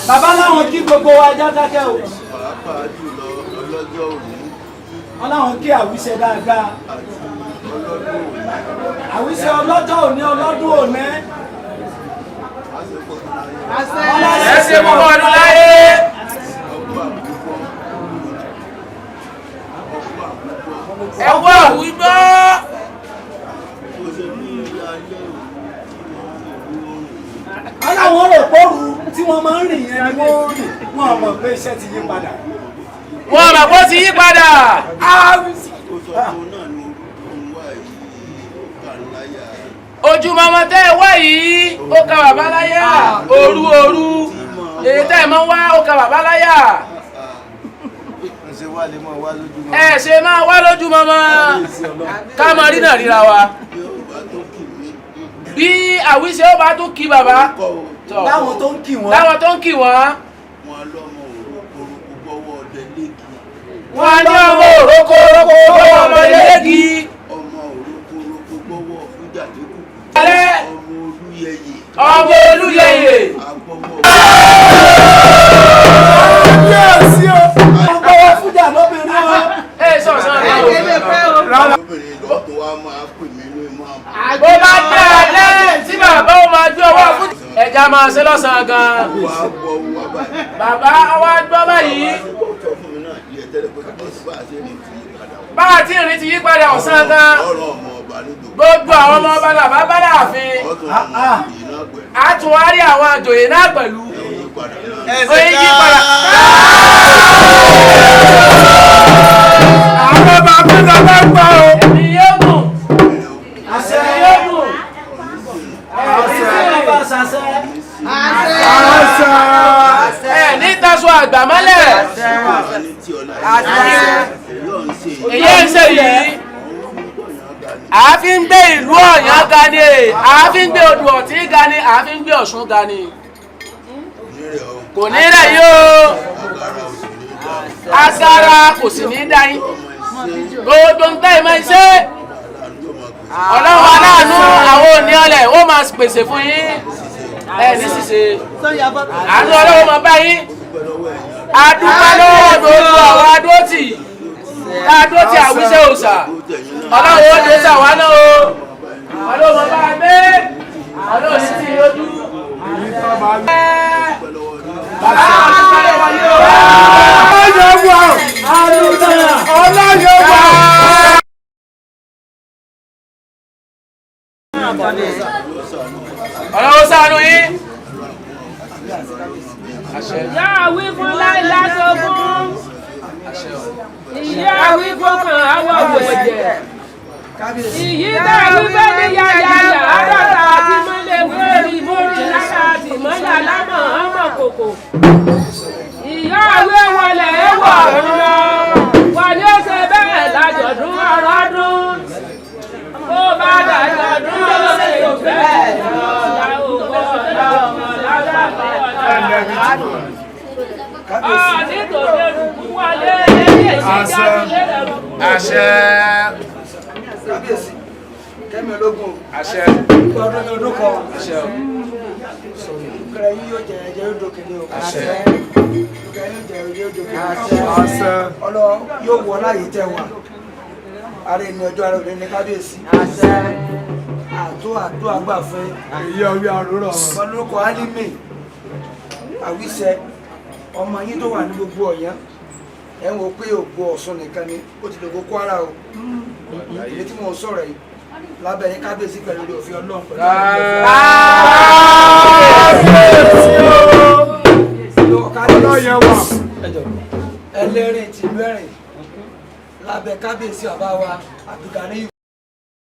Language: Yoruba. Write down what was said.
Bàbá láwọn kí gbogbo wa já dákẹ́ o. Pàápàá jùlọ ọlọ́jọ́ òní. Wọ́n láwọn kí àwíṣẹ dáadáa. Àwíṣẹ ọlọ́jọ́ òní ọlọ́dún òní. Ẹsẹ̀ mọ́ ọdún láyé. Ẹ̀wọ́ àwùjọ. Aláwọn rò pọ́rù tí wọ́n máa ń rìn yẹn ni wọ́n rìn. Wọ́n mọ̀ pé iṣẹ́ ti yí padà. Wọ́n mọ̀ pé ó ti yí padà. Ojúmọmọ tẹ́ ẹ wá yìí ó ka bàbá láyà. Òru èyí tẹ́ ẹ mọ́ wá ó ka bàbá láyà. Ẹ ṣe máa wá lójúmọmọ ká mọ rí náà ríra wa. Bí àwíṣe ó bá tún kí bàbá. Láwọn tó ń kí wọ́n. Láwọn tó ń kí wọ́n. Wọ́n ní ọmọ òrókó gbọ́wọ́ ọmọ léegi. Ọmọ Oluyeye. Ọgbọ́wọ́ Fuji lóbìnrin wọn. Ẹ sọ̀sán rẹ̀ o. Bó bá tẹ́ alẹ́ tí bàbá ó máa gbé ọwọ́ fún ẹja máa ṣe lọ́sàn-án gan-an. Bàbá ọwọ́ gbọ́ báyìí. Bá a ti rìn ti yí padà ọ̀sán gan. Gbogbo àwọn ọmọ ọba làbá bá láàfin. A tún wá rí àwọn àjòyè náà pẹ̀lú. Oyin yí padà. Àwọn ọba akúndà bá gbọ́ o. Ẹ̀mí yóò gùn. Àṣẹ yóò gùn. Ẹ ní taṣọ àgbà mọ́lẹ̀. Èyí ń ṣe yìí. Àáfi ń gbé ìlú Ọ̀yàn ga ni, àáfi ń gbé odò Ọ̀tí ga ni, àáfi ń gbé Ọ̀ṣun ga ni. Kò ní rẹ̀ yóò. Agara kò sì ní dá yín. Gbogbo ń tẹ́ ìmọ̀ iṣẹ́. Ọlọ́run aláàánú àwọn òní ọlẹ̀ ó máa pèsè fún yín. Ẹ ní ṣíṣe. Àánú Ọlọ́run máa bá yín. Adúpẹ́ lọ́wọ́ gbogbo àwọn adóòtì. Adóòtì Awise Osaa. Ọlọ́run ó dé sàwá náà o. Ọlọ́run máa bá gbé. Ọlọ́run sì ti yọjú. Ọlọ́run ṣàánú yín. Ìyá àwí fún láìláṣogún. Ìyá àwí fún kan àwọ̀ òwòjẹ̀. Ìyí dáwí fẹ́ ní yáyáyá àádọ́ta àti mọ́lẹ̀ wéèrè mórí lára àti mọ́lẹ̀ alámọ̀ ọmọ kòkò. Ìyá àwí wọlé ẹ̀wọ̀ ọ̀run lọ. Wọ́n ní ó ṣe bẹ́ẹ̀ lájọ̀dún ọ̀rọ̀dún. Ó bá dàjọ̀dún ló ṣe bẹ́ẹ̀ lọ́la ògbó ọ̀lọ́mọ lágbàgbọ́ ọ̀la. Nítorí olùkú wọlé lẹ́yìn ìṣẹ́jáde lẹ́rù. Àṣẹ. Kábíyèsí kẹ́mi ológun. Àṣẹ. Ọdún kan. Àṣẹ. Ìkẹrẹ yìí yóò jẹ ẹ̀jẹ̀ yóò dókè ní o. Àṣẹ. Ìkẹrẹ yóò jẹ ẹ̀jẹ̀ yóò dókè ní o. Àṣẹ. Ọlọ yóò wọ láyé tẹ wà. Ààrẹ ní ọjọ́ ara òde ní kábíyèsí. Àṣẹ. Àtó àgbàfẹ́. Ìyá orí àrùrọ̀. Ọlọ́kọ̀ Alimi Awise ọmọ yín tó wà ní gbogbo Ọ̀yàn. Ẹ ń wo pé ògbó Ọ̀ṣun nìkan ni ó ti dògbò Kwara o. Èyí tí mo sọ̀rọ̀ yìí lábẹ́ yín kábíyèsí pẹ̀lú òfin Ọlọ́run pẹ̀lú Ọlọ́yẹ̀ wà ẹlẹ́rìn tìlú ẹ̀rìn lábẹ́ kábíyèsí ọba wa Abdulgani.